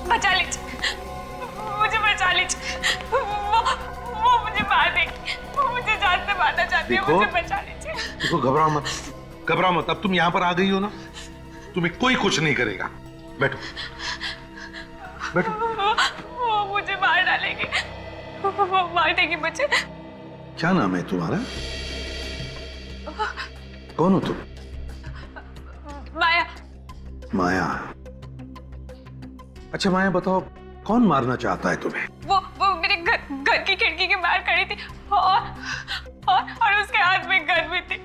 बचा लीजिए, मुझे बचा लीजिए। वो मुझे मार देगी, वो मुझे जान से मारना चाहती है, मुझे बचा लीजिए। देखो घबराओ मत, घबराओ मत। अब तुम यहाँ पर आ गई हो ना, तुम्हें कोई कुछ नहीं करेगा। बैठो बैठो। वो मुझे मार डालेगी, वो मार देगी मुझे। क्या नाम है तुम्हारा? कौन हो तुम? माया। माया। अच्छा माया बताओ, कौन मारना चाहता है तुम्हें? वो मेरे घर की खिड़की के बाहर खड़ी थी और उसके हाथ में गन भी थी।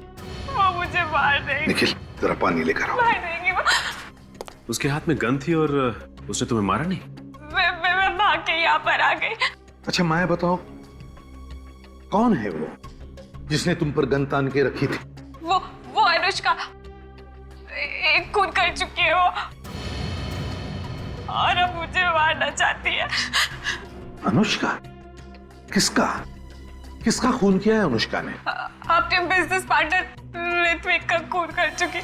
वो मुझे मार देगी। निखिल जरा पानी लेकर आओ। मार देगी वो। उसके हाथ में गन थी और उसने तुम्हें मारा नहीं? मैं भाग के यहाँ पर आ गई। अच्छा माया बताओ, कौन है वो जिसने तुम पर गन तान के रखी थी? वो अनुष्का, एक खून कर चुकी है वो, और अब मुझे मारना चाहती है। अनुष्का? किसका किसका खून किया है अनुष्का ने? अपने बिजनेस पार्टनर ऋत्विक का खून कर चुकी।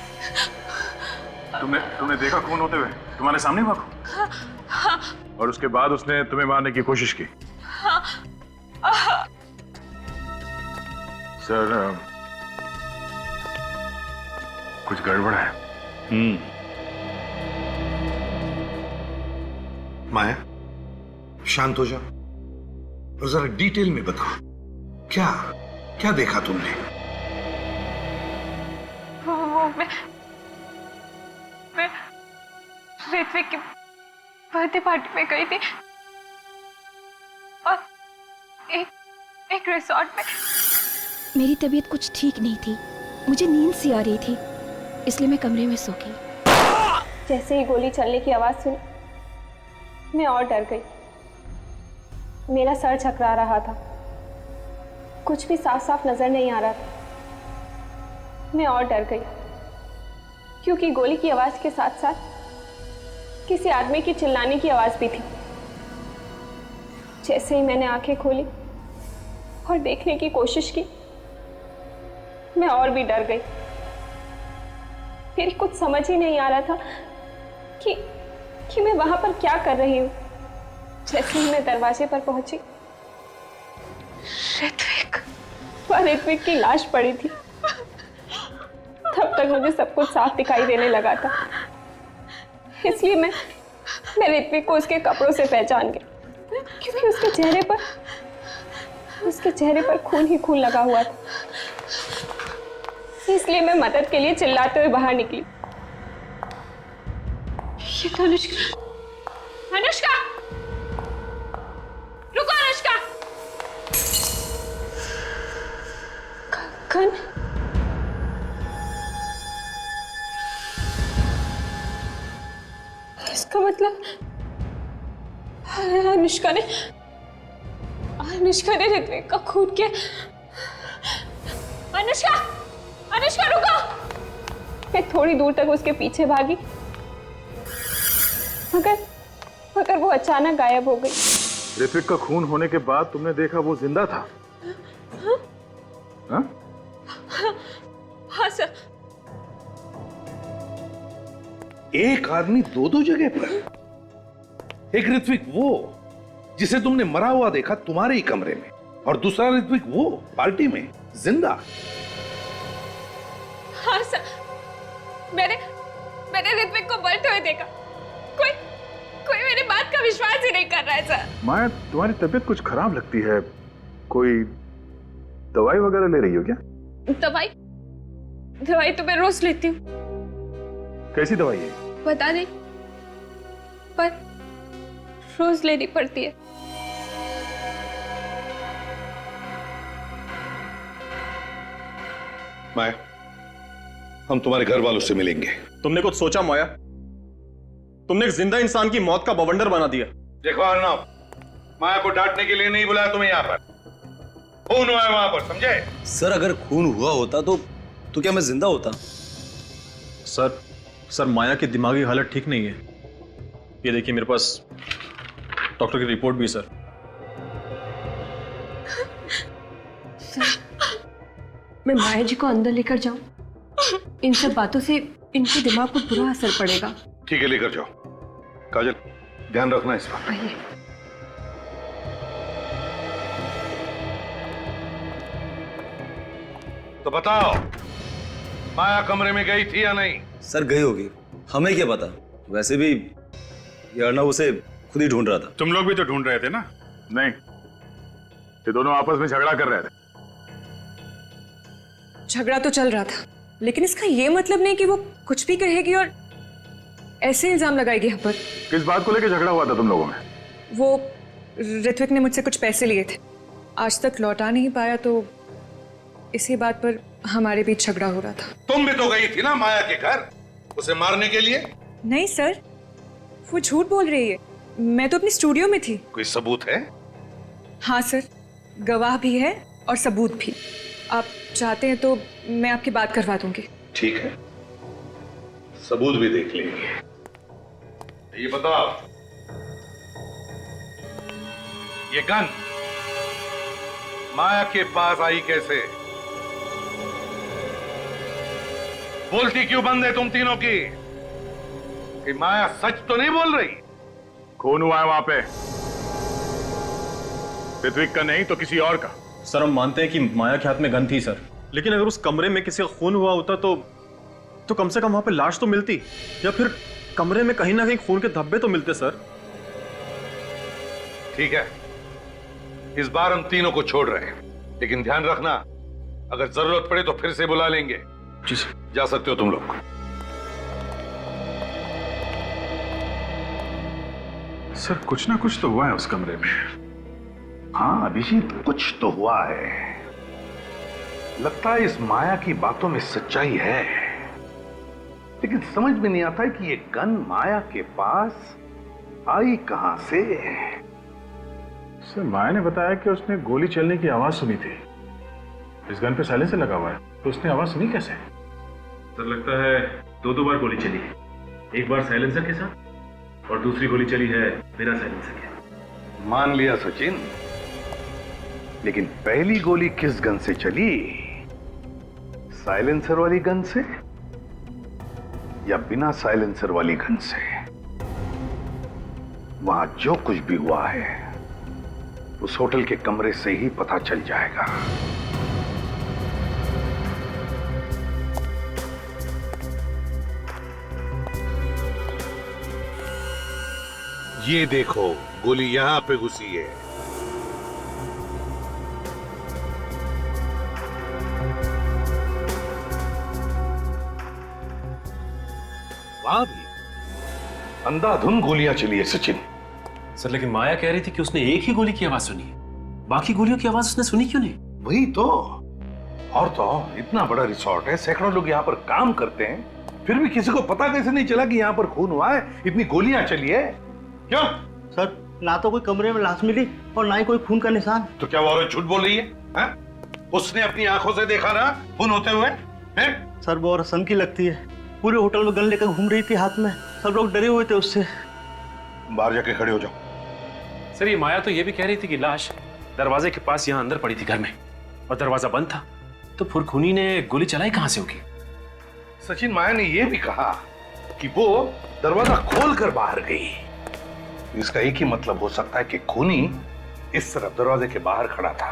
तुमने देखा खून होते हुए? तुम्हारे सामने हुआ खून? हाँ। और उसके बाद उसने तुम्हें मारने की कोशिश की? हाँ। सर कुछ गड़बड़ है। माया शांत हो जाओ और जरा डिटेल में बताओ, क्या क्या देखा तुमने? वो मैं ऋत्विक की बर्थडे पार्टी में गई थी और एक रिसोर्ट में। मेरी तबीयत कुछ ठीक नहीं थी, मुझे नींद सी आ रही थी, इसलिए मैं कमरे में सो गई। जैसे ही गोली चलने की आवाज सुनी, मैं और डर गई। मेरा सर चकरा रहा था, कुछ भी साफ साफ नजर नहीं आ रहा था। मैं और डर गई क्योंकि गोली की आवाज के साथ साथ किसी आदमी की चिल्लाने की आवाज भी थी। जैसे ही मैंने आंखें खोली और देखने की कोशिश की, मैं और भी डर गई। फिर कुछ समझ ही नहीं आ रहा था कि मैं वहां पर क्या कर रही हूं। जैसे ही मैं दरवाजे पर पहुंची, ऋत्विक की लाश पड़ी थी। तब तक मुझे सब कुछ साफ दिखाई देने लगा था, इसलिए मैं ऋत्विक को उसके कपड़ों से पहचान गई, क्योंकि उसके चेहरे पर खून ही खून लगा हुआ था। इसलिए मैं मदद के लिए चिल्लाते हुए बाहर निकली। ये तो अनुष्का। अनुष्का, रुको अनुष्का। गन? इसका मतलब अनुष्का ने ऋत्विक का खून किया। अनुष्का रुको। मैं थोड़ी दूर तक उसके पीछे भागी, मगर वो अचानक गायब हो गई। ऋत्विक का खून होने के बाद तुमने देखा वो जिंदा था? हाँ? हाँ सर। एक आदमी दो जगह पर? एक ऋत्विक वो जिसे तुमने मरा हुआ देखा तुम्हारे ही कमरे में, और दूसरा ऋत्विक वो पार्टी में जिंदा। हाँ सर, मैंने ऋत्विक को मरते हुए देखा। कोई मेरी बात का विश्वास ही नहीं कर रहा है सर। माया, तुम्हारी तबीयत कुछ खराब लगती है, कोई दवाई वगैरह ले रही हो क्या? दवाई तो मैं रोज लेती हूँ। कैसी दवाई है? पता नहीं, पर रोज लेनी पड़ती है। माया, हम तुम्हारे घर वालों से मिलेंगे। तुमने कुछ सोचा माया? तुमने एक जिंदा इंसान की मौत का बवंडर बना दिया। देखो अर्नब, माया को डांटने के लिए नहीं बुलाया तुम्हें यहाँ पर। खून हुआ है वहां पर, समझे? सर अगर खून हुआ होता तो क्या मैं जिंदा होता? सर माया की दिमागी हालत ठीक नहीं है। ये देखिए मेरे पास डॉक्टर की रिपोर्ट भी है सर। मैं माया जी को अंदर लेकर जाऊं? इन सब बातों से इनके दिमाग पर बुरा असर पड़ेगा। ठीक है, लेकर जाओ। काजल, ध्यान रखना इस पर। आइए। तो बताओ, माया कमरे में गई थी या नहीं? सर गई होगी, हमें क्या पता। वैसे भी ये अर्नब उसे खुद ही ढूंढ रहा था। तुम लोग भी तो ढूंढ रहे थे ना? नहीं, ये दोनों आपस में झगड़ा कर रहे थे। झगड़ा तो चल रहा था, लेकिन इसका ये मतलब नहीं कि वो कुछ भी कहेगी और ऐसे इल्जाम लगाएगी हम पर। किस बात को लेकर झगड़ा हुआ था तुम लोगों में? वो ऋत्विक ने मुझसे कुछ पैसे लिए थे, आज तक लौटा नहीं पाया, तो इसी बात पर हमारे बीच झगड़ा हो रहा था। तुम भी तो गई थी ना माया के घर, उसे मारने के लिए? नहीं सर, वो झूठ बोल रही है। मैं तो अपनी स्टूडियो में थी। कोई सबूत है? हाँ सर, गवाह भी है और सबूत भी। आप चाहते हैं तो मैं आपकी बात करवा दूंगी। ठीक है, सबूत भी देख लेंगे। ये बताओ, ये गन माया के पास आई कैसे? बोलती क्यों बंद है तुम तीनों की? कि माया सच तो नहीं बोल रही? खून हुआ है वहां पे, ऋत्विक का नहीं तो किसी और का। सर हम मानते हैं कि माया के हाथ में गन थी सर, लेकिन अगर उस कमरे में किसी का खून हुआ होता तो कम से कम वहां पे लाश तो मिलती, या फिर कमरे में कहीं ना कहीं खून के धब्बे तो मिलते सर। ठीक है, इस बार हम तीनों को छोड़ रहे हैं, लेकिन ध्यान रखना, अगर जरूरत पड़े तो फिर से बुला लेंगे। जी सर। जा सकते हो तुम लोग। सर कुछ ना कुछ तो हुआ है उस कमरे में। हाँ अभिजीत, कुछ तो हुआ है। लगता है इस माया की बातों में सच्चाई है, लेकिन समझ में नहीं आता है कि ये गन माया के पास आई कहां से। सर माया ने बताया कि उसने गोली चलने की आवाज सुनी थी। इस गन पे साइलेंसर लगा हुआ है, तो उसने आवाज सुनी कैसे? सर लगता है दो बार गोली चली है, एक बार साइलेंसर के साथ और दूसरी गोली चली है बिना साइलेंसर के। मान लिया सचिन, लेकिन पहली गोली किस गन से चली? साइलेंसर वाली गन से या बिना साइलेंसर वाली गन से? वहां जो कुछ भी हुआ है उस होटल के कमरे से ही पता चल जाएगा। ये देखो, गोली यहां पे घुसी है। वहां भी अंधाधुंध गोलियां चली है सचिन। सर लेकिन माया कह रही थी कि उसने एक ही गोली की आवाज सुनी है, बाकी गोलियों की आवाज उसने सुनी क्यों नहीं? वही तो। और तो इतना बड़ा रिसोर्ट है, सैकड़ों लोग यहाँ पर काम करते हैं, फिर भी किसी को पता कैसे नहीं चला कि यहाँ पर खून हुआ है, इतनी गोलियां चली है? क्यों सर? ना तो कोई कमरे में लाश मिली और ना ही कोई खून का निशान। तो क्या वो औरत झूठ बोल रही है? उसने अपनी आंखों से देखा ना खून होते हुए है? सर वो औरत सनकी लगती है, पूरे होटल में गन लेकर घूम रही थी हाथ में, सब लोग डरे हुए थे उससे। बाहर जाके खड़े हो जाओ। सर ये माया तो ये भी कह रही थी कि लाश दरवाजे के पास यहाँ अंदर पड़ी थी घर में, और दरवाजा बंद था, तो फिर खूनी ने गोली चलाई कहां से होगी? सचिन, माया ने यह भी कहा कि वो दरवाजा खोलकर बाहर गई। इसका एक ही मतलब हो सकता है कि खूनी इस तरफ दरवाजे के बाहर खड़ा था।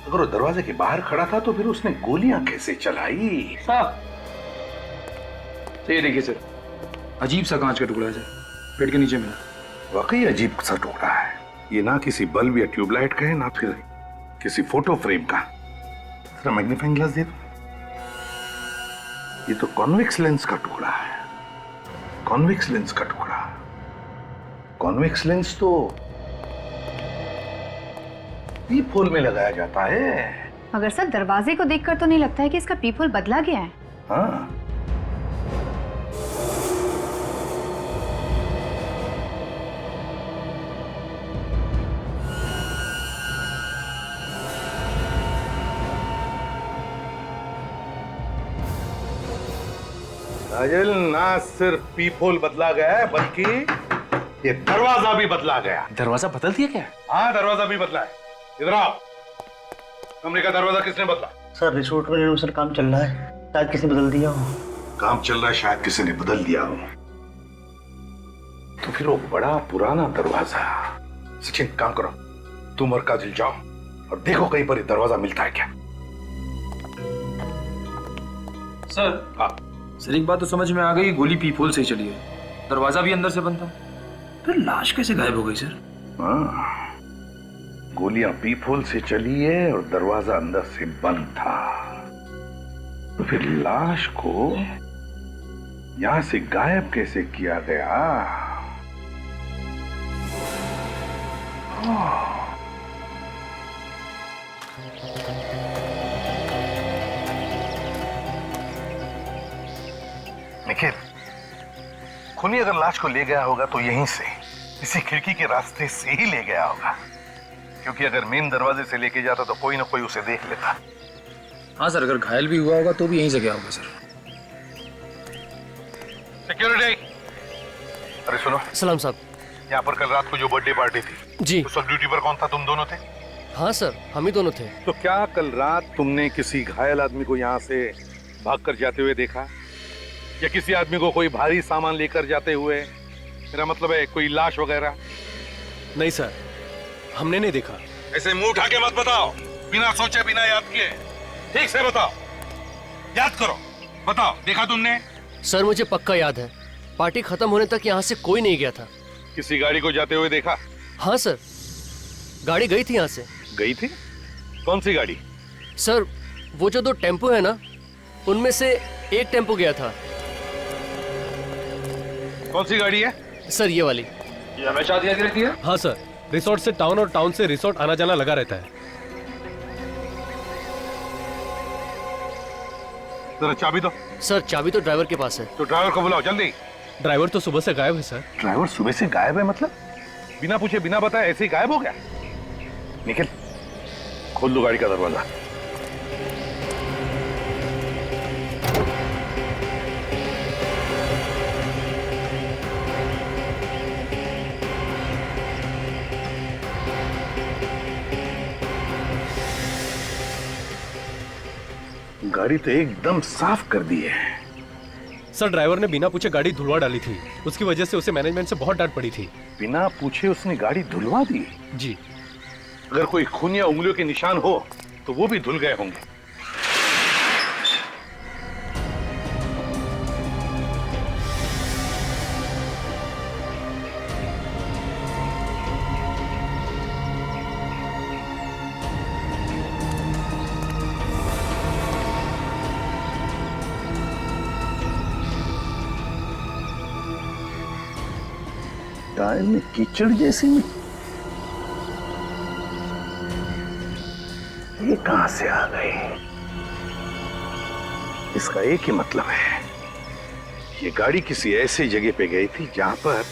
अगर वो दरवाजे के बाहर खड़ा था तो फिर उसने गोलियां कैसे चलाई? साहब ये देखिए सर, अजीब सा कांच का टुकड़ा है सर, पेट के नीचे मिला। वाकई अजीब सा टुकड़ा है ये, ना किसी बल्ब या ट्यूबलाइट का है, ना फिर किसी फोटो फ्रेम का। जरा मैग्नीफाइंग ग्लास दे दो। ये तो कॉन्वेक्स लेंस का टुकड़ा है, कॉन्वेक्स लेंस का टुकड़ा। कॉन्वेक्स लेंस तो पीप होल में लगाया जाता है। मगर सर दरवाजे को देखकर तो नहीं लगता है कि इसका पीप होल बदला गया है। हाँ, काजल, ना सिर्फ पीप होल बदला गया है बल्कि ये दरवाजा भी बदला गया। दरवाजा बदल दिया क्या? हाँ, दरवाजा भी बदला है। इधर आओ। कमरे का दरवाजा किसने बदला? सर रिसोर्ट में रेनोवेशन काम चल रहा है, शायद किसी ने बदल दिया हो। काम चल रहा है, शायद किसी ने बदल दिया हो। तो फिर वो बड़ा पुराना दरवाजा। सचिन, काम करो, तुम और काजल जाओ और देखो कहीं पर ये दरवाजा मिलता है क्या। सर। हाँ सर, एक बात तो समझ में आ गई, गोली पीपोल से ही चली है, दरवाजा भी अंदर से बंद था, फिर लाश कैसे गायब हो गई सर? हाँ, गोलियां पीपोल से चली है और दरवाजा अंदर से बंद था, तो फिर लाश को यहां से गायब कैसे किया गया? निखिल, खूनी अगर लाश को ले गया होगा तो यहीं से, इसी खिड़की के रास्ते से ही ले गया होगा, क्योंकि अगर मेन दरवाजे से लेके जाता तो कोई ना कोई उसे देख लेता। हाँ सर, अगर घायल भी हुआ होगा तो भी यहीं से गया होगा सर। सिक्योरिटी, अरे सुनो। सलाम साहब। यहाँ पर कल रात को जो बर्थडे पार्टी थी, जी, उस वक्त ड्यूटी पर कौन था? तुम दोनों थे? हाँ सर, हम ही दोनों थे। तो क्या कल रात तुमने किसी घायल आदमी को यहाँ से भागकर जाते हुए देखा, या किसी आदमी को कोई भारी सामान लेकर जाते हुए? मेरा मतलब है कोई लाश वगैरह? नहीं सर, हमने नहीं देखा। ऐसे मुंह उठा के मत बताओ, बिना सोचे बिना याद किए, ठीक से बताओ, याद करो, बताओ, देखा तुमने? सर मुझे पक्का याद है, पार्टी खत्म होने तक यहाँ से कोई नहीं गया था। किसी गाड़ी को जाते हुए देखा? हाँ सर, गाड़ी गई थी यहाँ से। गई थी? कौन सी गाड़ी? सर वो जो 2 टेम्पो है ना, उनमें से एक टेम्पो गया था। कौन सी गाड़ी है? सर ये वाली। ये हमेशा आती रहती है? हाँ सर, रिसोर्ट से टाउन और टाउन से रिसोर्ट आना जाना लगा रहता है। जरा चाबी दो। सर चाबी तो ड्राइवर के पास है। तो ड्राइवर को बुलाओ जल्दी। ड्राइवर तो सुबह से गायब है सर। ड्राइवर सुबह से गायब है मतलब? बिना पूछे बिना बताए ऐसे ही गायब हो गया? निखिल, खोल दो गाड़ी का दरवाजा। गाड़ी तो एकदम साफ कर दी है। सर ड्राइवर ने बिना पूछे गाड़ी धुलवा डाली थी, उसकी वजह से उसे मैनेजमेंट से बहुत डांट पड़ी थी। बिना पूछे उसने गाड़ी धुलवा दी? जी। अगर कोई खून या उंगलियों के निशान हो तो वो भी धुल गए होंगे। टायर में कीचड़ जैसी ये कहां से आ गई? इसका एक ही मतलब है, ये गाड़ी किसी ऐसी जगह पे गई थी जहां पर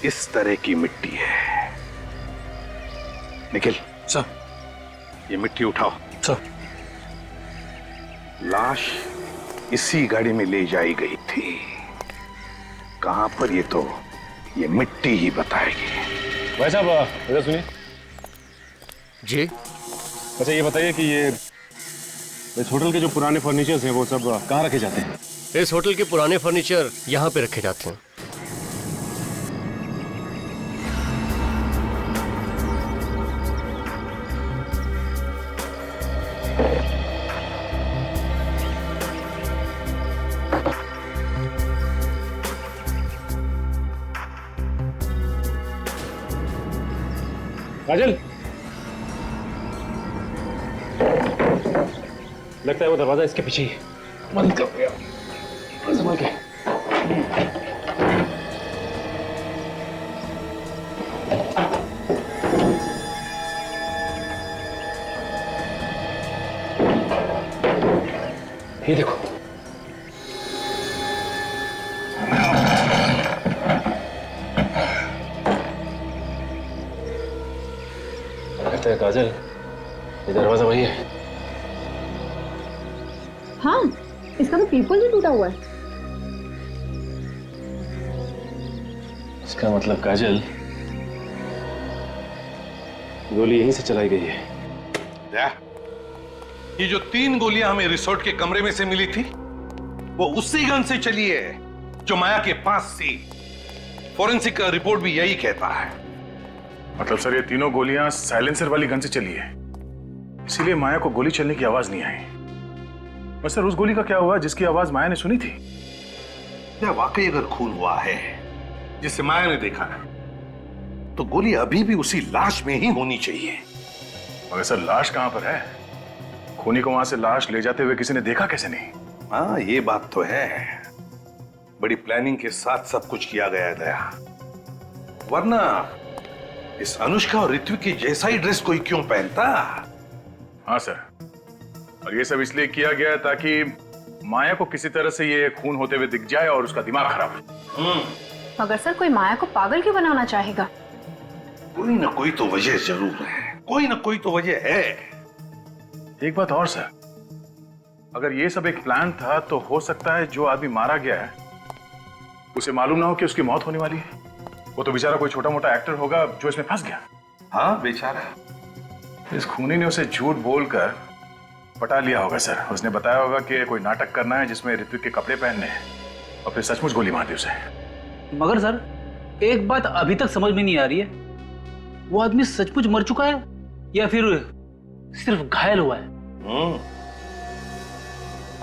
इस तरह की मिट्टी है। निखिल सर, ये मिट्टी उठाओ। सर। लाश इसी गाड़ी में ले जाई गई थी, कहां पर ये मिट्टी ही बताएगी। भाई साहब इधर सुनिए। जी। अच्छा ये बताइए कि ये इस होटल के जो पुराने फर्नीचर्स हैं वो सब कहाँ रखे जाते हैं? इस होटल के पुराने फर्नीचर यहाँ पे रखे जाते हैं। काजल, लगता है वो दरवाजा इसके पीछे ही बंद कर दिया। संभाल के। ये देखो, लगता है काजल ये दरवाजा वही है। हाँ, इसका तो पीपल भी टूटा हुआ है। इसका मतलब काजल गोली यहीं से चलाई गई है। ये जो 3 गोलियां हमें रिसोर्ट के कमरे में से मिली थी वो उसी गन से चली है जो माया के पास थी। फोरेंसिक का रिपोर्ट भी यही कहता है। मतलब सर ये तीनों गोलियां साइलेंसर वाली गन से चली है, इसीलिए माया को गोली चलने की आवाज नहीं आई। बस सर उस गोली का क्या हुआ जिसकी आवाज माया ने सुनी थी? क्या वाकई अगर खून हुआ है जिसे माया ने देखा है तो गोली अभी भी उसी लाश में ही होनी चाहिए। मगर सर लाश कहां पर है? खूनी को वहां से लाश ले जाते हुए किसी ने देखा कैसे नहीं? हाँ ये बात तो है, बड़ी प्लानिंग के साथ सब कुछ किया गया है दया, वरना इस अनुष्का और ऋत्विक की जैसा ही ड्रेस कोई क्यों पहनता? हाँ सर, और ये सब इसलिए किया गया ताकि माया को किसी तरह से ये खून होते हुए दिख जाए और उसका दिमाग खराब हो। मगर सर कोई माया को पागल क्यों बनाना चाहेगा? कोई ना कोई तो वजह जरूर है, कोई ना कोई तो वजह है। एक बात और सर, अगर ये सब एक प्लान था तो हो सकता है जो आदमी मारा गया है उसे मालूम ना हो कि उसकी मौत होने वाली है। वो तो बेचारा कोई छोटा मोटा एक्टर होगा जो इसमें फंस गया। हाँ बेचारा। इस खूनी ने उसे झूठ बोलकर पटा लिया होगा सर। उसने बताया होगा कि कोई नाटक करना है जिसमें ऋत्विक के कपड़े पहनने हैं और फिर सचमुच गोली मार दी उसे। मगर सर एक बात अभी तक समझ में नहीं आ रही है, वो आदमी सचमुच मर चुका है या फिर सिर्फ घायल हुआ है?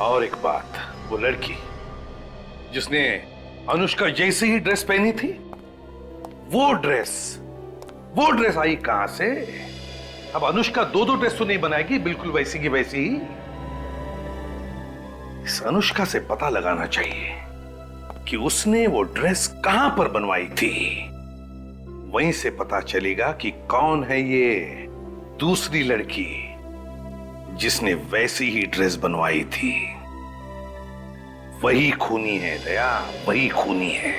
और एक बात, वो लड़की जिसने अनुष्का जैसी ही ड्रेस पहनी थी, वो ड्रेस आई कहां से? अब अनुष्का 2 ड्रेस तो नहीं बनाएगी बिल्कुल वैसी की वैसी ही। इस अनुष्का से पता लगाना चाहिए कि उसने वो ड्रेस कहां पर बनवाई थी। वहीं से पता चलेगा कि कौन है ये दूसरी लड़की जिसने वैसी ही ड्रेस बनवाई थी। वही खूनी है दया, वही खूनी है।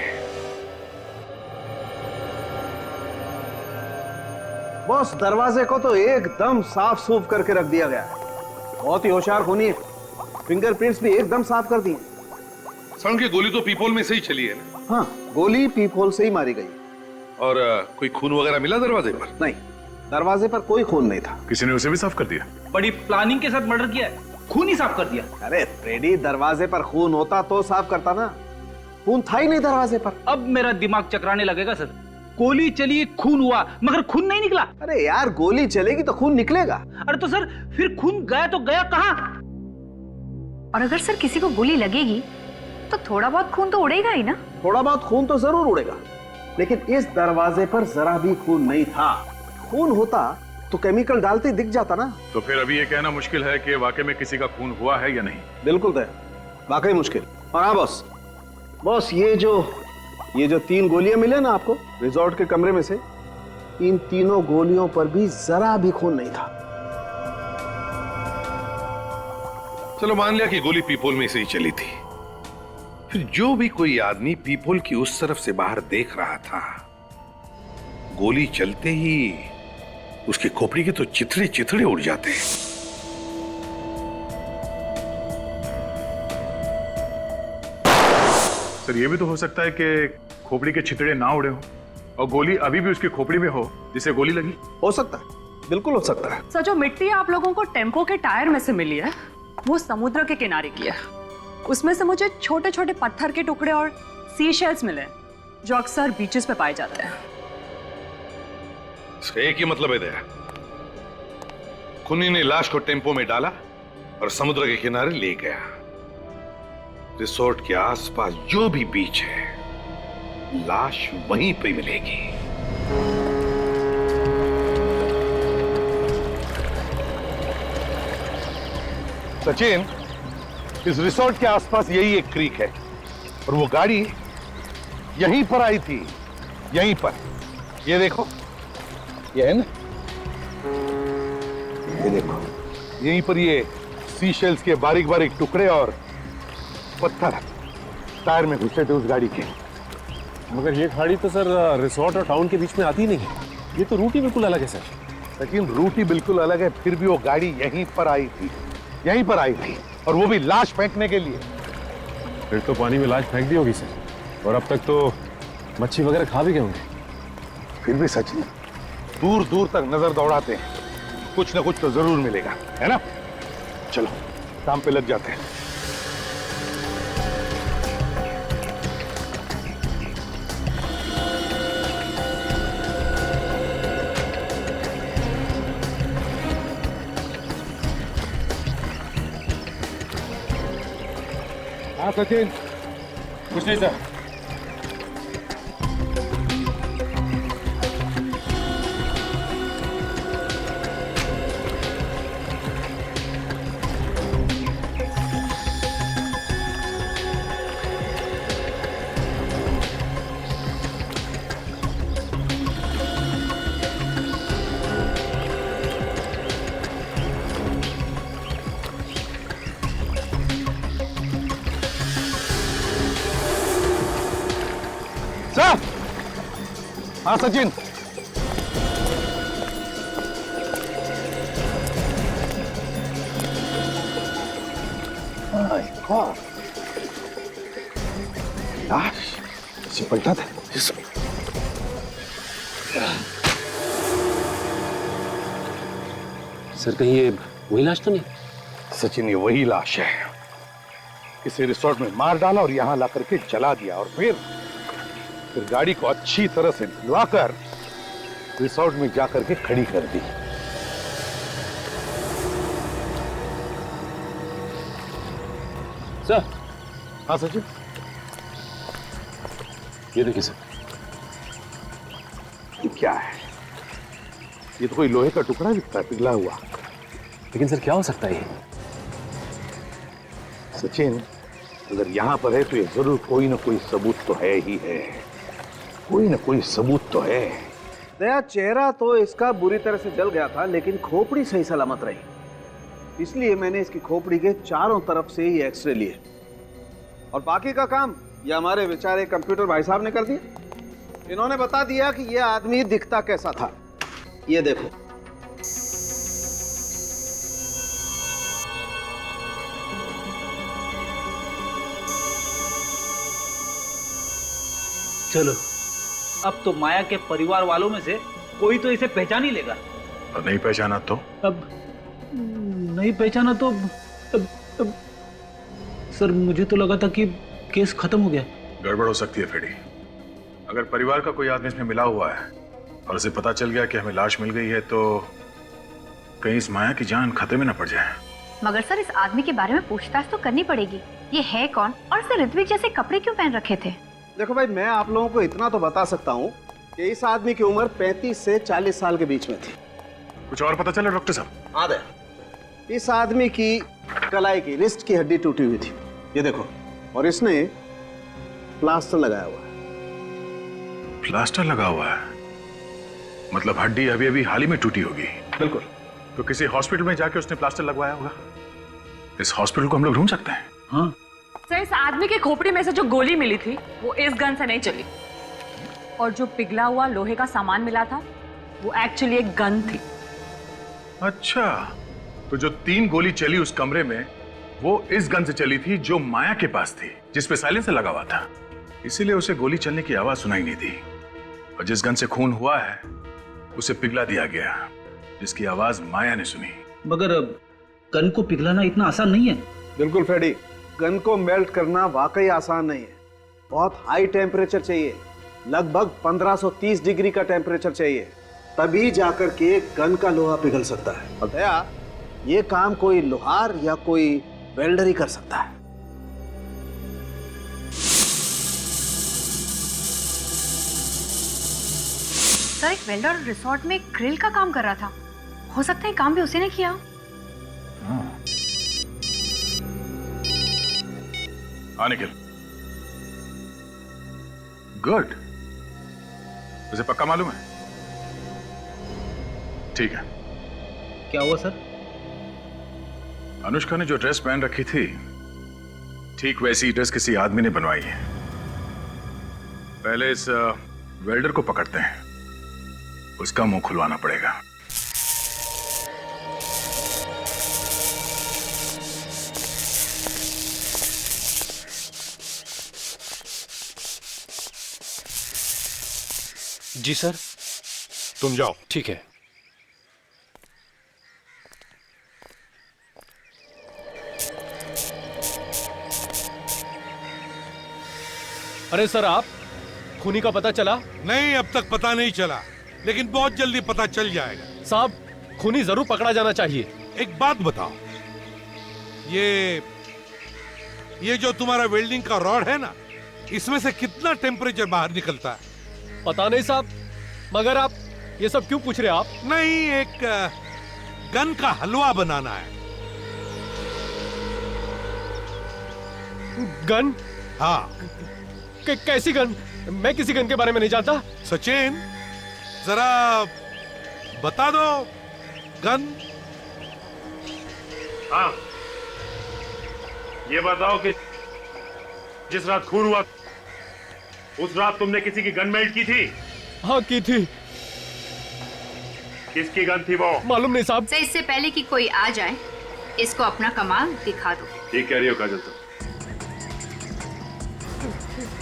बॉस दरवाजे को तो एकदम साफ सूफ करके रख दिया गया है। बहुत ही होशियार खूनी है, फिंगरप्रिंट्स भी एकदम साफ कर दिए। सर की गोली तो पीपोल में से ही चली है ना? हाँ गोली पीपोल से ही मारी गई। और कोई खून वगैरह मिला दरवाजे पर? नहीं, दरवाजे पर कोई खून नहीं था। किसी ने उसे भी साफ कर दिया? बड़ी प्लानिंग के साथ मर्डर किया है, खून ही साफ कर दिया। अरे फ्रेडी, दरवाजे पर खून होता तो साफ करता ना, खून था ही नहीं दरवाजे पर। अब मेरा दिमाग चकराने लगेगा सर। गोली चली, खून हुआ, मगर खून नहीं निकला। अरे यार गोली चलेगी तो खून निकलेगा। अरे तो सर फिर खून गया तो गया कहाँ? और अगर सर किसी को गोली लगेगी तो थोड़ा बहुत खून तो उड़ेगा ही ना। थोड़ा बहुत खून तो जरूर उड़ेगा, लेकिन इस दरवाजे पर जरा भी खून नहीं था। खून होता तो केमिकल डालते दिख जाता ना। तो फिर अभी ये कहना मुश्किल है कि वाकई में किसी का खून हुआ है या नहीं। बिल्कुल तय, वाकई मुश्किल। और हाँ बॉस ये जो 3 गोलियां मिले ना आपको रिजॉर्ट के कमरे में से, इन तीनों गोलियों पर भी जरा भी खून नहीं था। चलो मान लिया कि गोली पीपोल में से ही चली थी, फिर जो भी कोई आदमी पीपोल की उस तरफ से बाहर देख रहा था, गोली चलते ही उसकी खोपड़ी के तो चिथड़े चिथड़े उड़ जाते। सर ये भी तो हो सकता है कि खोपड़ी के छितड़े ना उड़े हो और गोली अभी भी उसकी खोपड़ी में हो जिसे गोली लगी। हो सकता है, बिल्कुल हो सकता है। सर जो मिट्टी आप लोगों को टेम्पो के टायर में से मिली है वो समुद्र के किनारे की है। उसमें से मुझे छोटे छोटे पत्थर के टुकड़े और सी शेल्स मिले जो अक्सर बीचेस पे पाए जाते हैं। इसका एक ही मतलब है दया, खूनी ने लाश को टेम्पो में डाला और समुद्र के किनारे ले गया। रिसोर्ट के आसपास जो भी बीच है, लाश वहीं पे मिलेगी। सचिन, इस रिसोर्ट के आसपास यही एक क्रीक है और वो गाड़ी यहीं पर आई थी, यहीं पर। ये देखो, ये है ना, ये देखो, यहीं पर ये सी शेल्स के बारीक बारीक टुकड़े और पत्थर टायर में घुसे थे उस गाड़ी के। मगर ये गाड़ी तो सर रिसोर्ट और टाउन के बीच में आती नहीं, ये तो रूट ही बिल्कुल अलग है सर। लेकिन रूट ही बिल्कुल अलग है, फिर भी वो गाड़ी यहीं पर आई थी, यहीं पर आई थी, और वो भी लाश फेंकने के लिए। फिर तो पानी में लाश फेंक दी होगी सर, और अब तक तो मच्छी वगैरह खा भी गए होंगे। फिर भी सचिन, दूर दूर तक नजर दौड़ाते हैं, कुछ ना कुछ तो जरूर मिलेगा, है ना? चलो काम पे लग जाते हैं। हाँ सचिन। कुछ नहीं सर। सर। हाँ सचिन। लाश इसे पलटा था। सर कहीं ये वही लाश तो नहीं? सचिन ये वही लाश है। इसे रिसोर्ट में मार डाला और यहां ला करके जला दिया और फिर गाड़ी को अच्छी तरह से धुलवाकर रिसोर्ट में जाकर के खड़ी कर दी। सर। हाँ सचिन। ये देखिए सर। ये क्या है? ये तो कोई लोहे का टुकड़ा दिखता है, पिघला हुआ। लेकिन सर क्या हो सकता है ये? सचिन अगर यहां पर है तो ये जरूर कोई ना कोई सबूत तो है ही है। कोई ना कोई सबूत तो है। दया चेहरा तो इसका बुरी तरह से जल गया था, लेकिन खोपड़ी सही सलामत रही। इसलिए मैंने इसकी खोपड़ी के चारों तरफ से ही एक्सरे लिए और बाकी का काम ये हमारे बेचारे कंप्यूटर भाई साहब ने कर दिया। इन्होंने बता दिया कि ये आदमी दिखता कैसा था। ये देखो। चलो अब तो माया के परिवार वालों में से कोई तो इसे पहचान ही लेगा। और नहीं पहचाना तो? अब नहीं पहचाना तो अब सर मुझे तो लगा था कि केस खत्म हो गया। गड़बड़ हो सकती है फेडी। अगर परिवार का कोई आदमी इसमें मिला हुआ है और उसे पता चल गया कि हमें लाश मिल गई है तो कहीं इस माया की जान खतरे में न पड़ जाए। मगर सर इस आदमी के बारे में पूछताछ तो करनी पड़ेगी। ये है कौन और इसे ऋत्विक जैसे कपड़े क्यों पहन रखे थे? देखो भाई, मैं आप लोगों को इतना तो बता सकता हूँ कि इस आदमी की उम्र 35 से 40 साल के बीच में थी। कुछ और पता चला डॉक्टर साहब? हाँ दे। इस आदमी की कलाई की रिस्ट की हड्डी टूटी हुई थी, ये देखो, और इसने प्लास्टर लगाया हुआ है। प्लास्टर लगा हुआ है? मतलब हड्डी अभी अभी हाल ही में टूटी होगी? बिल्कुल। तो किसी हॉस्पिटल में जाके उसने प्लास्टर लगवाया होगा। इस हॉस्पिटल को हम लोग ढूंढ सकते हैं। हाँ सर इस आदमी के खोपड़ी में से जो गोली मिली थी वो इस गन से नहीं चली और जो पिघला हुआ लोहे का सामान मिला था वो एक्चुअली एक गन थी। अच्छा, तो जो 3 गोली चली उस कमरे में वो इस गन से चली थी जो माया के पास थी, जिसपे साइलेंसर लगा हुआ था। इसीलिए उसे गोली चलने की आवाज सुनाई नहीं दी और जिस गन से खून हुआ है उसे पिघला दिया गया, जिसकी आवाज माया ने सुनी। मगर गन को पिघलाना इतना आसान नहीं है। बिल्कुल फ्रेडी, गन को मेल्ट करना वाकई आसान नहीं है। बहुत हाई टेम्परेचर चाहिए, लगभग 1530 डिग्री का टेम्परेचर चाहिए, तभी जाकर के गन का लोहा पिघल सकता है। और दया, ये काम कोई लोहार या कोई वेल्डर ही कर सकता है। सर एक वेल्डर रिसोर्ट में ग्रिल का काम कर रहा था, हो सकता है काम भी उसी ने किया। निखिल, गुड। उसे पक्का मालूम है? ठीक है। क्या हुआ सर? अनुष्का ने जो ड्रेस पहन रखी थी ठीक वैसी ड्रेस किसी आदमी ने बनवाई है। पहले इस वेल्डर को पकड़ते हैं, उसका मुंह खुलवाना पड़ेगा। जी सर। तुम जाओ। ठीक है। अरे सर, आप खूनी का पता चला? नहीं, अब तक पता नहीं चला, लेकिन बहुत जल्दी पता चल जाएगा। साहब, खूनी जरूर पकड़ा जाना चाहिए। एक बात बताओ, ये जो तुम्हारा वेल्डिंग का रॉड है ना, इसमें से कितना टेम्परेचर बाहर निकलता है? पता नहीं साहब, मगर आप ये सब क्यों पूछ रहे हैं आप? नहीं, एक गन का हलवा बनाना है। गन? हाँ। कैसी गन? मैं किसी गन के बारे में नहीं जानता। सचिन, जरा बता दो गन। हाँ, ये बताओ कि जिस रात खून हुआ उस रात तुमने किसी की गन मेल्ट की थी? हाँ, की थी। किसकी गन थी वो? मालूम नहीं साहब। सर, इससे पहले कि कोई आ जाए, इसको अपना कमाल दिखा दो। ठीक कह रही हो काजल तुम।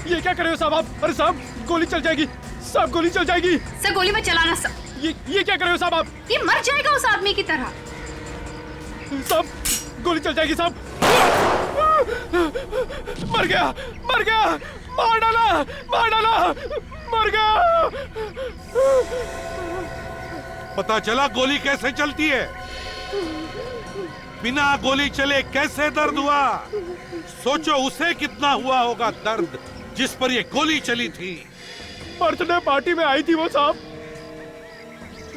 ये क्या कर रहे हो साहब आप? अरे साहब, गोली चल जाएगी साहब, गोली चल जाएगी। सर, गोली मत चलाना सर। ये क्या कर रहे हो साहब आप? ये मर जाएगा उस आदमी की तरह। साहब, गोली चल जाएगी साहब। मर गया, मर गया, मार डाला, मार डाला, मर गया। पता चला गोली कैसे चलती है? बिना गोली चले कैसे दर्द हुआ? सोचो उसे कितना हुआ होगा दर्द जिस पर ये गोली चली थी। बर्थडे पार्टी में आई थी वो साहब,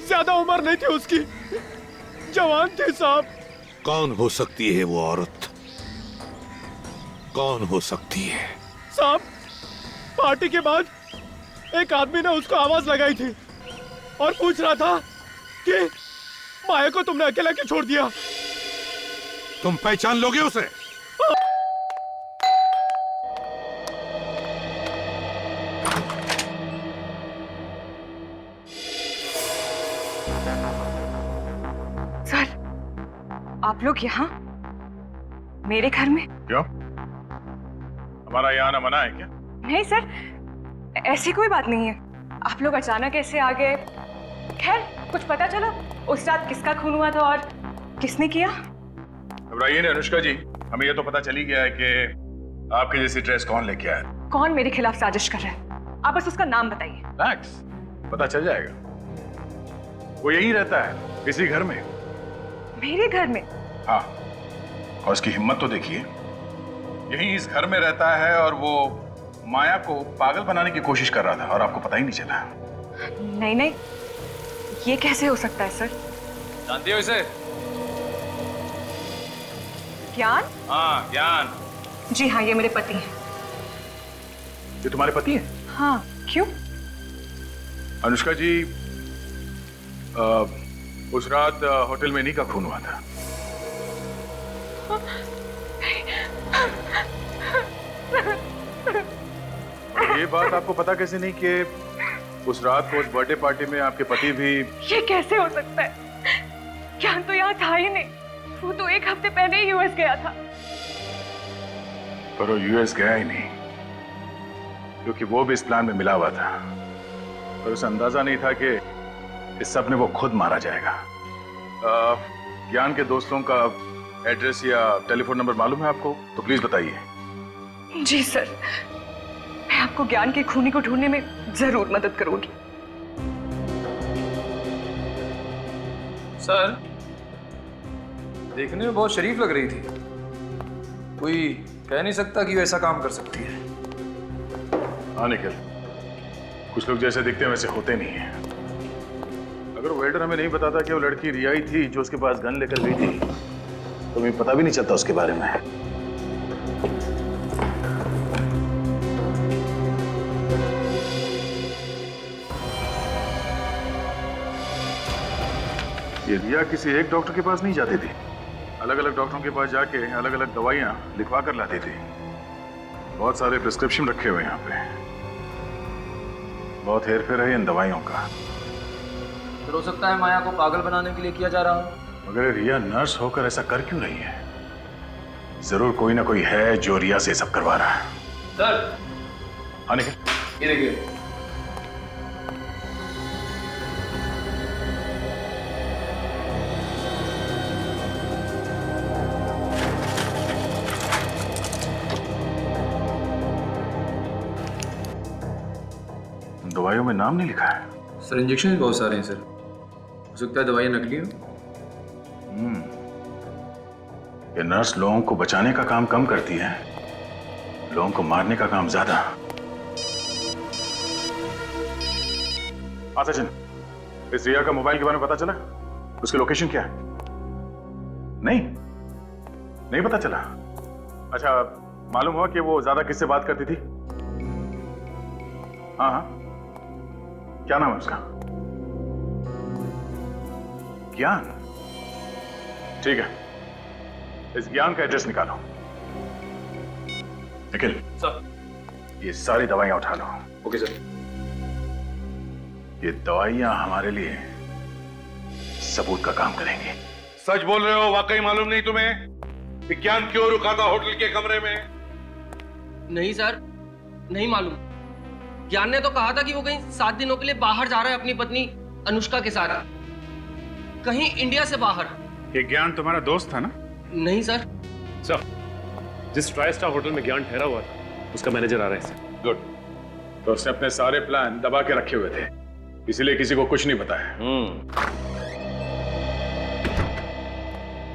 ज्यादा उम्र नहीं थी उसकी, जवान थी साहब। कौन हो सकती है वो औरत? कौन हो सकती है? साहब, पार्टी के बाद एक आदमी ने उसको आवाज लगाई थी और पूछ रहा था कि माया को तुमने अकेला क्यों छोड़ दिया? तुम पहचान लोगे उसे? सर, आप लोग यहाँ मेरे घर में? क्यों? हमारा यहाँ आना मना है क्या? नहीं सर, ऐसी कोई बात नहीं है। आप लोग अचानक ऐसे आ गए। खैर, कुछ पता चला उस रात किसका खून हुआ था और किसने किया? घबराइए नहीं अनुष्का जी, हमें ये तो पता चल ही गया है कि आपके जैसी ड्रेस कौन लेके आया। कौन मेरे खिलाफ साजिश कर रहा है? आप बस उसका नाम बताइए। मैक्स, पता चल जाएगा। वो यही रहता है, इसी घर में। मेरे घर में? हाँ, और उसकी हिम्मत तो देखिए, यही इस घर में रहता है और वो माया को पागल बनाने की कोशिश कर रहा था और आपको पता ही नहीं चला। नहीं नहीं, ये कैसे हो सकता है सर? जानती हो इसे? ज्ञान? हाँ, ज्ञान। जी हाँ, ये मेरे पति हैं। ये तुम्हारे पति हैं? हाँ, क्यों? अनुष्का जी, उस रात होटल में इन्हीं का खून हुआ था। और ये बात आपको पता कैसे नहीं कि उस रात को उस बर्थडे पार्टी में आपके पति भी? ये कैसे हो सकता है? ज्ञान तो यहाँ था ही नहीं, वो तो एक हफ्ते पहले ही यूएस गया था। पर वो यूएस गया ही नहीं, क्योंकि वो भी इस प्लान में मिला हुआ था, पर उसे अंदाजा नहीं था कि इस सब ने वो खुद मारा जाएगा। ज्ञान के दोस्तों का एड्रेस या टेलीफोन नंबर मालूम है आपको? तो प्लीज बताइए। जी सर, मैं आपको ज्ञान के खूनी को ढूंढने में जरूर मदद करूंगी। सर, देखने में बहुत शरीफ लग रही थी, कोई कह नहीं सकता कि वो ऐसा काम कर सकती है। हाँ निखिल, कुछ लोग जैसे दिखते हैं वैसे होते नहीं हैं। अगर वेल्डर हमें नहीं बताता कि वो लड़की रिया ही थी जो उसके पास गन लेकर गई थी, तो हमें पता भी नहीं चलता उसके बारे में। ये रिया किसी एक डॉक्टर के पास नहीं जाती थी, अलग अलग डॉक्टरों के पास जाके अलग अलग दवाइयां लिखवा कर लाती थी। बहुत सारे प्रिस्क्रिप्शन रखे हुए यहाँ पे, बहुत हेर फेर है इन दवाइयों का। फिर हो सकता है माया को पागल बनाने के लिए किया जा रहा हो। मगर रिया नर्स होकर ऐसा कर क्यों रही है? जरूर कोई ना कोई है जो रिया से सब करवा रहा है। सर, हाँ निखिल, ये देखिए। दवाइयों में नाम नहीं लिखा है। सर इंजेक्शन भी बहुत सारे हैं सर, हो सकता है दवाइयाँ नकली हो। ये नर्स लोगों को बचाने का काम कम करती है, लोगों को मारने का काम ज्यादा। हाँ सचिन, इस रिया का मोबाइल के बारे में पता चला? उसकी लोकेशन क्या है? नहीं पता चला। अच्छा, मालूम हुआ कि वो ज्यादा किससे बात करती थी? हाँ, क्या नाम है उसका? ज्ञान। ठीक है, इस ज्ञान का एड्रेस निकालो। निखिल सर, ये सारी दवाइयां उठा लो। Okay sir. ये दवाइयां हमारे लिए सबूत का काम करेंगी। सच बोल रहे हो? वाकई मालूम नहीं तुम्हें विज्ञान क्यों रुका था होटल के कमरे में? नहीं सर, नहीं मालूम। ज्ञान ने तो कहा था कि वो कहीं 7 दिनों के लिए बाहर जा रहा है अपनी पत्नी अनुष्का के साथ, कहीं इंडिया से बाहर। ये ज्ञान तुम्हारा दोस्त था ना? नहीं सर। सर, जिस ट्राई स्टार होटल में ज्ञान ठहरा हुआ था उसका मैनेजर आ रहा है सर। गुड। तो उसने अपने सारे प्लान दबा के रखे हुए थे, इसीलिए किसी को कुछ नहीं बताया।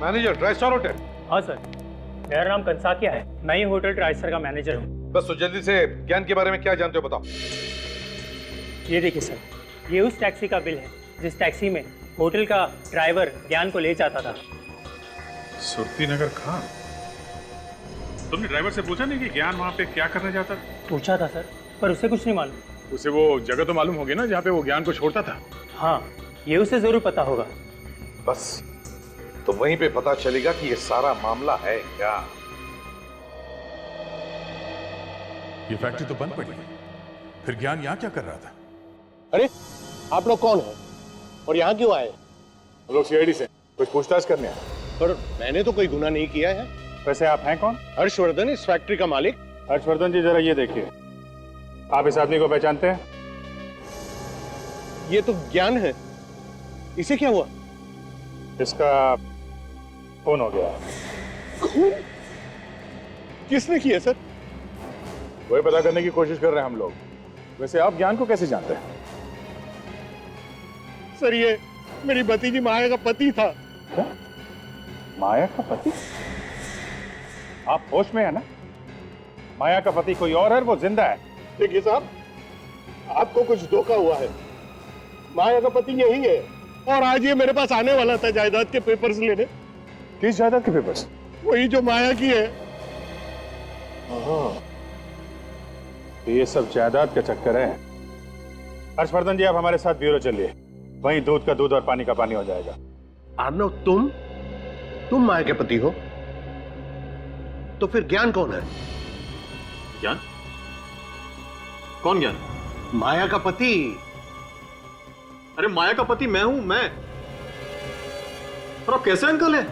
Manager try star hotel? हाँ सर, मेरा नाम कंसाकिया है, मैं ही होटल ट्राइस्टर का मैनेजर हूँ। बस तो जल्दी से ज्ञान के बारे में क्या जानते हो बताओ। ये देखिए सर, ये उस टैक्सी का बिल है जिस टैक्सी में होटल का ड्राइवर ज्ञान को ले जाता था। सुरती नगर खान? तुमने ड्राइवर से पूछा नहीं कि ज्ञान वहां पे क्या करने जाता? पूछा था सर, पर उसे कुछ नहीं मालूम। उसे वो जगह तो मालूम होगी ना जहाँ पे वो ज्ञान को छोड़ता था? हाँ, ये उसे जरूर पता होगा। बस तो वहीं पे पता चलेगा कि ये सारा मामला है क्या। ये फैक्ट्री तो बंद पड़ी है, फिर ज्ञान यहाँ क्या कर रहा था? अरे आप लोग कौन हैं और यहाँ क्यों आए? हम लोग सीआईडी से कुछ पूछताछ करने आए। पर मैंने तो कोई गुनाह नहीं किया है। वैसे आप हैं कौन? हर्षवर्धन, इस फैक्ट्री का मालिक। हर्षवर्धन जी, जरा ये देखिए, आप इस आदमी को पहचानते हैं? ये तो ज्ञान है, इसे क्या हुआ? इसका खून हो गया। खून? किसने किया सर? वही पता करने की कोशिश कर रहे हैं हम लोग। वैसे आप ज्ञान को कैसे जानते हैं? सर, ये मेरी भतीजी माया का पति था। क्या? माया का पति? आप होश में है ना? माया का पति कोई और है, वो जिंदा है। देखिए साहब, आपको कुछ धोखा हुआ है। माया का पति यही है और आज ये मेरे पास आने वाला था जायदाद के पेपर्स लेने। किस जायदाद के पेपर्स? वही जो माया की है। ये सब जायदाद का चक्कर है। हर्षवर्धन जी, आप हमारे साथ ब्यूरो चलिए, वहीं दूध का दूध और पानी का पानी हो जाएगा। अर्नव, तुम माया के पति हो? तो फिर ज्ञान कौन है? ज्ञान? कौन ज्ञान? माया का पति। अरे माया का पति मैं हूं, मैं। और आप कैसे अंकल है?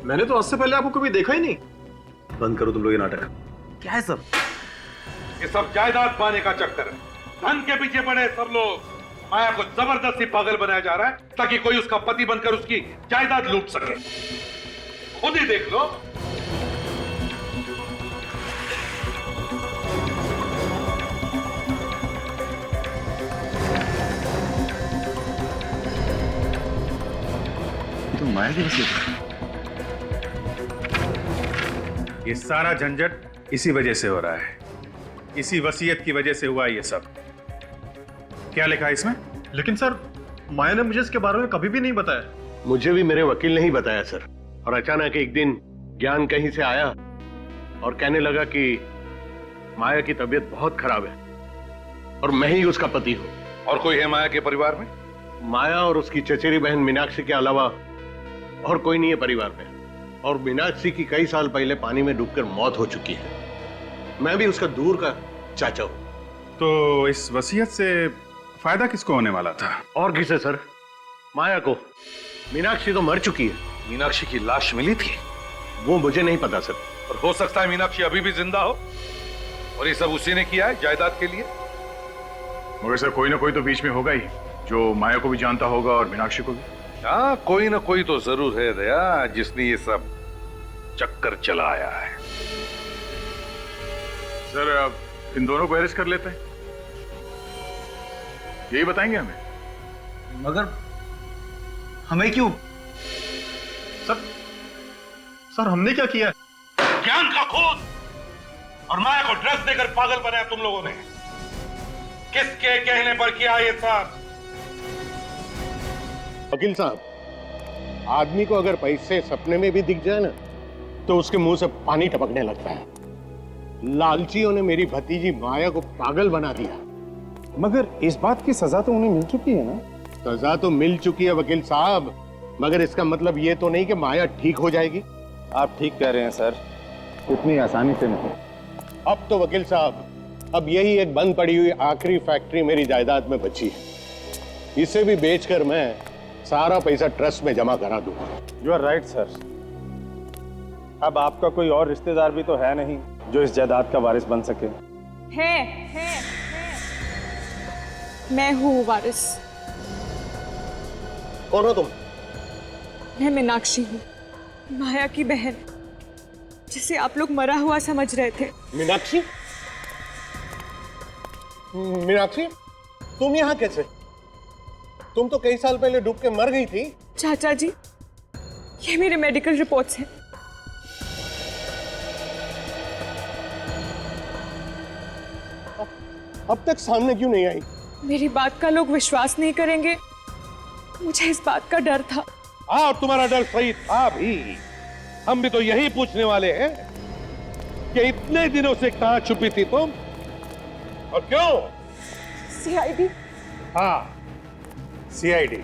मैंने तो आज से पहले आपको कभी देखा ही नहीं। बंद करो तुम लोग ये नाटक। क्या है सब? ये सब जायदाद पाने का चक्कर है। धन के पीछे पड़े सब लोग। माया को जबरदस्ती पागल बनाया जा रहा है ताकि कोई उसका पति बनकर उसकी जायदाद लूट सके। खुद ही देख लो। तो माया की वसीयत। ये सारा झंझट इसी वजह से हो रहा है, इसी वसीयत की वजह से हुआ ये सब। क्या लिखा है इसमें? लेकिन सर, माया ने मुझे इसके बारे में कभी भी नहीं बताया। मुझे भी मेरे वकील ने ही बताया सर। और अचानक एक दिन ज्ञान कहीं से आया और कहने लगा कि माया की तबीयत बहुत खराब है और मैं ही उसका पति हूं। और कोई है माया के परिवार में? माया और उसकी चचेरी बहन मीनाक्षी के अलावा और कोई नहीं है परिवार में। और मीनाक्षी की कई साल पहले पानी में डूबकर मौत हो चुकी है। मैं भी उसका दूर का चाचा हूं। तो इस वसीयत से फायदा किसको होने वाला था? और किसे सर? माया को। मीनाक्षी तो मर चुकी है। मीनाक्षी की लाश मिली थी? वो मुझे नहीं पता सर। और हो सकता है मीनाक्षी अभी भी जिंदा हो और ये सब उसी ने किया है जायदाद के लिए। मगर सर, कोई ना कोई तो बीच में होगा ही जो माया को भी जानता होगा और मीनाक्षी को भी। हाँ, कोई ना कोई तो जरूर है दया, जिसने ये सब चक्कर चलाया है। सर, इन दोनों को अरेस्ट कर लेते हैं। यही बताएंगे हमें। मगर हमें क्यों? सर हमने क्या किया? ज्ञान का खून और माया को ड्रग्स देकर पागल बनाया तुम लोगों ने। किसके कहने पर किया ये सब? वकील साहब, आदमी को अगर पैसे सपने में भी दिख जाए ना तो उसके मुंह से पानी टपकने लगता है। लालचियों ने मेरी भतीजी माया को पागल बना दिया। मगर इस बात की सजा तो उन्हें मिल चुकी है ना? सजा तो मिल चुकी है वकील साहब, मगर इसका मतलब ये तो नहीं कि माया ठीक हो जाएगी। आप ठीक कह रहे हैं सर, इतनी आसानी से नहीं। अब तो वकील साहब, अब यही एक बंद पड़ी हुई आखिरी फैक्ट्री मेरी जायदाद में बची है। इसे भी बेचकर मैं सारा पैसा ट्रस्ट में जमा करा दूंगा। You are right sir. अब आपका कोई और रिश्तेदार भी तो है नहीं जो इस जायदाद का वारिस बन सके। है। मैं हूँ वारिस। कौन हो तुम? मैं मीनाक्षी हूँ, माया की बहन, जिसे आप लोग मरा हुआ समझ रहे थे। मीनाक्षी? मीनाक्षी, तुम यहाँ कैसे? तुम तो कई साल पहले डूब के मर गई थी। चाचा जी, ये मेरे मेडिकल रिपोर्ट्स हैं। अब तक सामने क्यों नहीं आई? मेरी बात का लोग विश्वास नहीं करेंगे, मुझे इस बात का डर था। हाँ, तुम्हारा डर सही था भी। हम भी तो यही पूछने वाले हैं कि इतने दिनों से कहां छुपी थी तुम और क्यों? सीआईडी। हाँ, सीआईडी।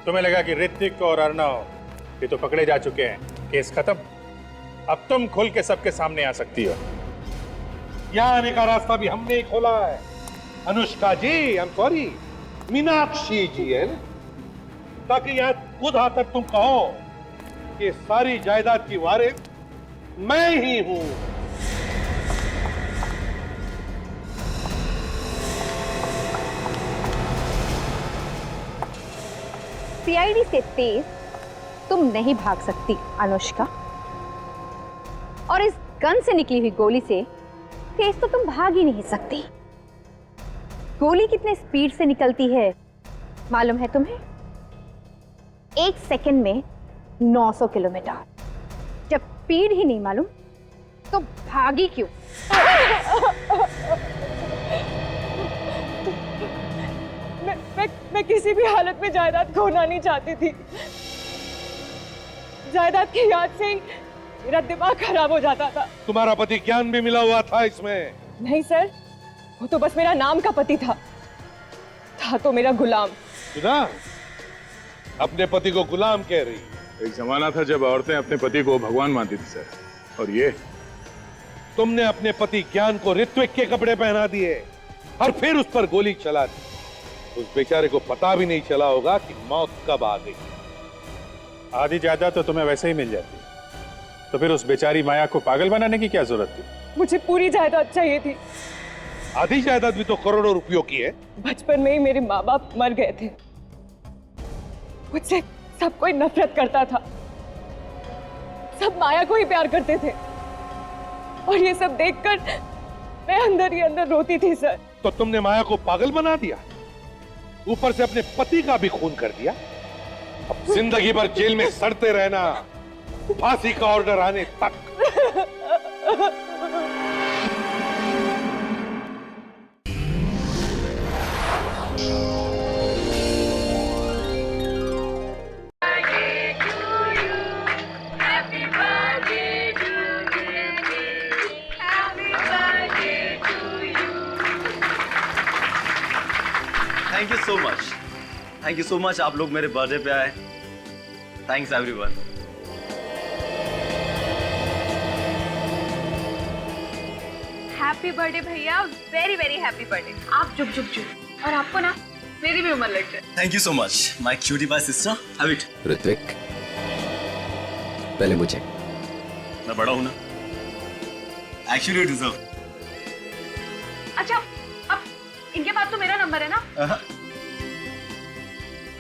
तुम्हें लगा कि ऋतिक और अर्णव ये तो पकड़े जा चुके हैं, केस खत्म। अब तुम खुल के सबके सामने आ सकती हो। यहाँ आने का रास्ता भी हमने ही खोला है। अनुष्का जी, आई एम सॉरी, मीनाक्षी जी, है ना? ताकि यहाँ खुद आकर तुम कहो कि सारी जायदाद की वारिस मैं ही हूं। सीआईडी से तेज तुम नहीं भाग सकती अनुष्का, और इस गन से निकली हुई गोली से तेज तो तुम भाग ही नहीं सकती। गोली कितने स्पीड से निकलती है मालूम है तुम्हें? 1 सेकंड में 900 किलोमीटर। जब स्पीड ही नहीं मालूम तो भागी क्यों? मैं किसी भी हालत में जायदाद खोना नहीं चाहती थी। जायदाद की याद से ही मेरा दिमाग खराब हो जाता था। तुम्हारा पति ज्ञान भी मिला हुआ था इसमें? नहीं सर, वो तो बस मेरा नाम का पति था तो मेरा गुलाम। सुना, अपने पति को गुलाम कह रही। एक जमाना था जब औरतें अपने पति को भगवान मानती थी सर, और ये तुमने अपने पति ज्ञान को ऋत्विक के कपड़े पहना दिए और फिर उस पर गोली चला दी। उस बेचारे को पता भी नहीं चला होगा कि मौत कब आ गई। आधी जायदाद तो तुम्हें वैसे ही मिल जाती, तो फिर उस बेचारी माया को पागल बनाने की क्या जरूरत थी? मुझे पूरी जायदाद चाहिए थी। आधी जायदाद भी तो करोड़ों रुपयों की है। बचपन में ही मेरे माँ बाप मर गए थे। मुझसे सब कोई नफरत करता था, सब माया को ही प्यार करते थे, और ये सब देखकर मैं अंदर ही अंदर रोती थी सर। तो तुमने माया को पागल बना दिया, ऊपर से अपने पति का भी खून कर दिया। अब जिंदगी भर जेल में सड़ते रहना, फांसी का ऑर्डर आने तक। Thank you so much, thank you so much. आप लोग मेरे बर्थडे पे आए। Thanks everyone. हैप्पी बर्थडे भैया, वेरी वेरी हैप्पी बर्थडे। आप चुप चुप चुप। और आपको ना मेरी भी उम्र लग जाए। Thank you so much my cutie pie sister. Have it. Ritvik, पहले मुझे। मैं बड़ा हूं ना, एक्चुअली यू डिजर्व। अच्छा, अब इनके पास तो मेरा नंबर है ना?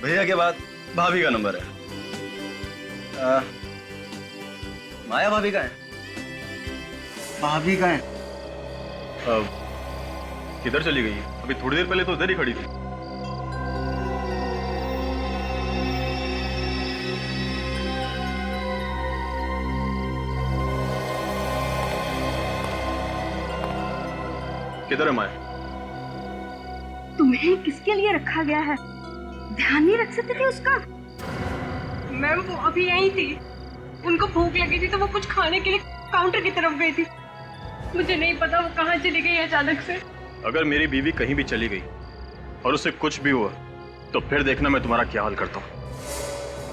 भैया के बाद भाभी का नंबर है। माया भाभी का है? भाभी का है? किधर चली गई है? अभी थोड़ी देर पहले तो इधर ही खड़ी थी। किधर है माया? तुम्हें किसके लिए रखा गया है? ध्यान नहीं रख सकते थे उसका? मैम वो अभी यहीं थी, उनको भूख लगी थी तो वो कुछ खाने के लिए काउंटर की तरफ गई थी। मुझे नहीं पता वो कहाँ चली गई अचानक से। अगर मेरी बीवी कहीं भी चली गई और उसे कुछ भी हुआ तो फिर देखना मैं तुम्हारा क्या हाल करता हूँ।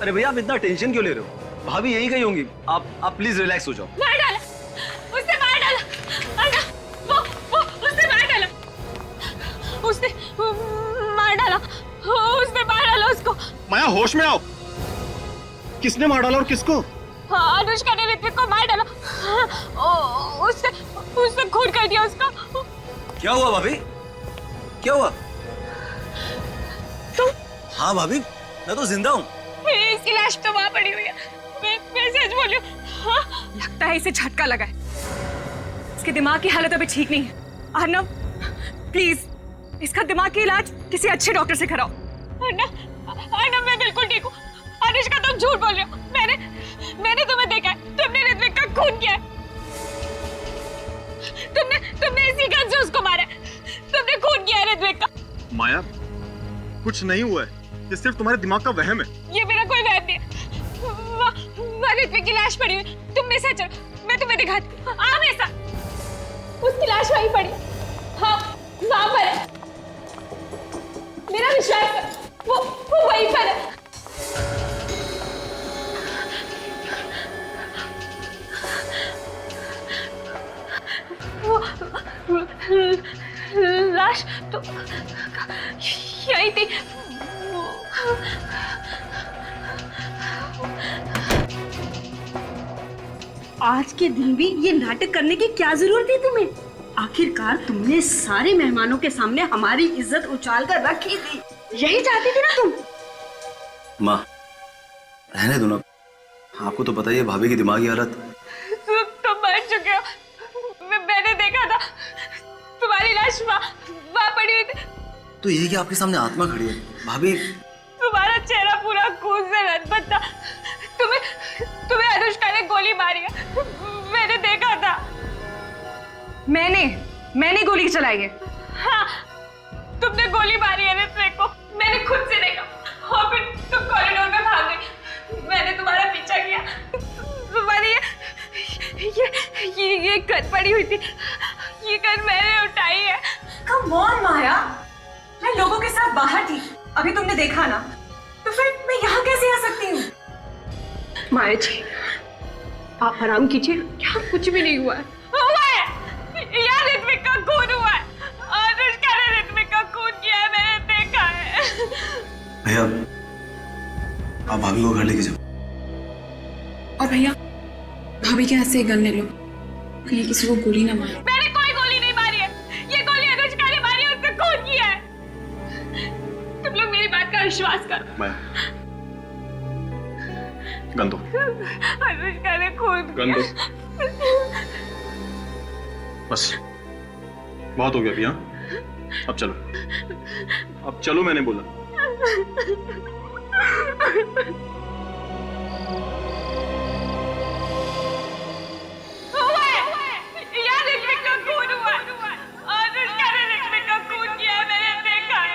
अरे भैया आप इतना टेंशन क्यों ले रहे हो? भाभी यहीं कहीं होंगी। आप प्लीज रिलैक्स हो जाओ। मार डाला उसने, मार डाला। वो उसने मार डाला, उसने मार डाला, उसने मार डाला उसको। माया होश में आओ। किसने मार डाला और किसको? हाँ, अनुष्का ने ऋत्विक को मार डाला। उसने खून कर दिया उसका। क्या हुआ भाभी? क्या हुआ? तुम? हाँ भाभी मैं तो जिंदा हूँ। इसकी लाश तो वहाँ पड़ी हुई है। मैं सच बोल रही हूँ। हाँ? लगता है इसे झटका लगा है। इसके दिमाग की हालत अभी ठीक नहीं है। अर्नव प्लीज इसका दिमाग की इलाज किसी अच्छे डॉक्टर से कराओ। अर्नव मैं बिल्कुल ठीक हूँ। अनुष्का तुम झूठ बोल रहे हो। मैंने तुम्हें देखा है, तुमने ऋत्विक का खून किया है। तुमने इसी गन से उसको मारा है। तुमने खून किया है ऋत्विक का। माया कुछ नहीं हुआ है, ये सिर्फ तुम्हारे दिमाग का वहम है। ये मेरा कोई वहम नहीं है। वहाँ ऋत्विक की लाश पड़ी हुई। तुम मेरे साथ चलो, मैं तुम्हें दिखाती हूँ। आ मेरे साथ। उसकी लाश वहीं पड़ी। हाँ वहाँ पर है। मेरा विश्वास है, वो वहीं पर है। लाश तो यही थी। आज के दिन भी ये नाटक करने की क्या जरूरत थी तुम्हें? आखिरकार तुमने सारे मेहमानों के सामने हमारी इज्जत उछाल कर रखी थी। यही चाहती थी ना तुम? माँ रहने दो ना, आपको तो पता ही है भाभी की दिमागी हालत। तुम मर चुके हो। मैंने देखा था तुम्हारी लाश वहाँ पड़ी हुई थी। तो ये कि आपके सामने आत्मा खड़ी है भाभी। तुम्हारा चेहरा पूरा खून से लथपथ था। तुम्हें अनुष्का ने गोली मारी है। मैंने देखा था। मैंने गोली चलाई है। हाँ तुमने गोली मारी है ऋत्विक को। मैंने खुद से देखा और फिर तुम कॉरिडोर में भाग गई। मैंने तुम्हारा पीछा किया। तुम्हारी ये गन पड़ी हुई थी। ये गन मैंने उठाई है। कम ऑन माया, मैं लोगों के साथ बाहर थी, अभी तुमने देखा ना, तो फिर मैं यहाँ कैसे आ सकती हूँ? माया जी आप आराम कीजिए, यहाँ कुछ भी नहीं हुआ है। हुआ है यार, ऋत्विक का खून हुआ है। अनुष्का ने ऋत्विक का खून किया है, मैंने देखा है। भैया आप भाभी को घर लेके जाओ। और भैया भाभी के हाथ से गन ले लो, कहीं किसी को गोली ना मारे। मैंने कोई गोली नहीं मारी है। ये गोली अनुष्का ने मारी है, उसने खून किया है। तुम लोग मेरी बात का विश्वास करो। मैं गन दो। अनुष्का ने खून गन दो। बस बहुत हो गया अभी। हाँ अब चलो, अब चलो मैंने बोला। यार ऋत्विक का खून हुआ है। अनुष्का ने ऋत्विक का खून किया है, मैंने देखा है।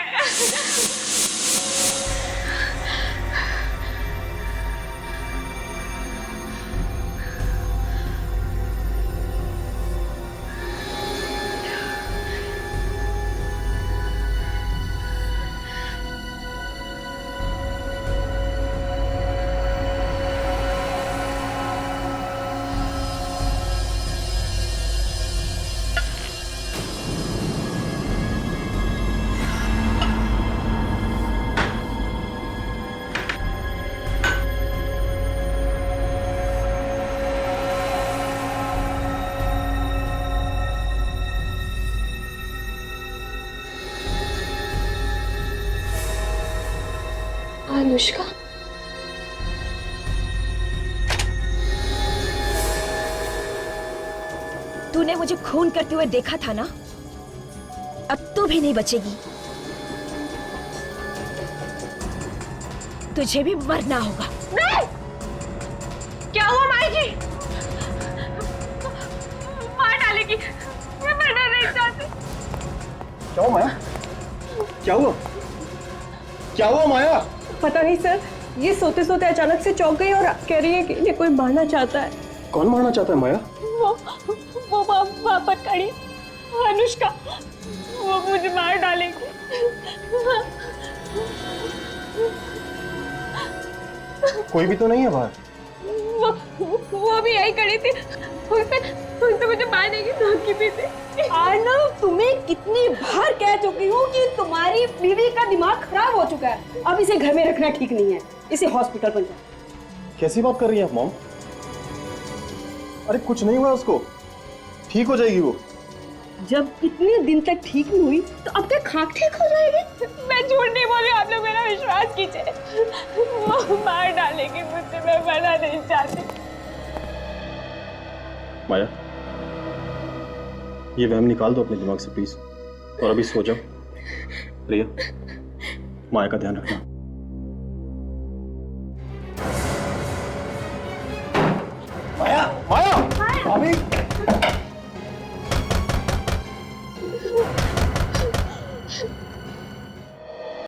अनुष्का तूने मुझे खून करते हुए देखा था ना? अब तू भी नहीं बचेगी। तुझे भी मरना होगा। नहीं! क्या हुआ माई जी? मार डालेगी। मैं मरना नहीं चाहती। क्या हुआ माया? क्या हुआ? क्या हुआ माया? पता नहीं सर, ये सोते सोते अचानक से चौंक गई और कह रही है कि इन्हें कोई मारना चाहता है। कौन मारना चाहता है माया? वो वहाँ पर खड़ी अनुष्का, वो मुझे मार डालेगी। कोई भी तो नहीं है बाहर। वो भी यही खड़ी थी। उसने मुझे मारने की धमकी दी थी। आर्नव, तुम्हें कितनी बार कह चुकी हूँ कि तुम्हारी बीवी का दिमाग खराब हो चुका है। अब इसे घर में रखना ठीक नहीं है, इसे हॉस्पिटल पर जाओ। कैसी बात कर रही हैं आप मॉम? अरे कुछ नहीं हुआ उसको, ठीक हो जाएगी वो। जब इतने दिन तक ठीक नहीं हुई तो अब तक खाक ठीक हो जाएगी। मैं झूठ नहीं बोल रही, आप लोग मेरा विश्वास कीजिए। वो मार डालेगी मुझसे, मैं मरना नहीं चाहती। माया, ये वहम निकाल दो अपने दिमाग से प्लीज, और अभी सो जाओ। प्रिया, माया का ध्यान रखना। माया, माया, भाभी।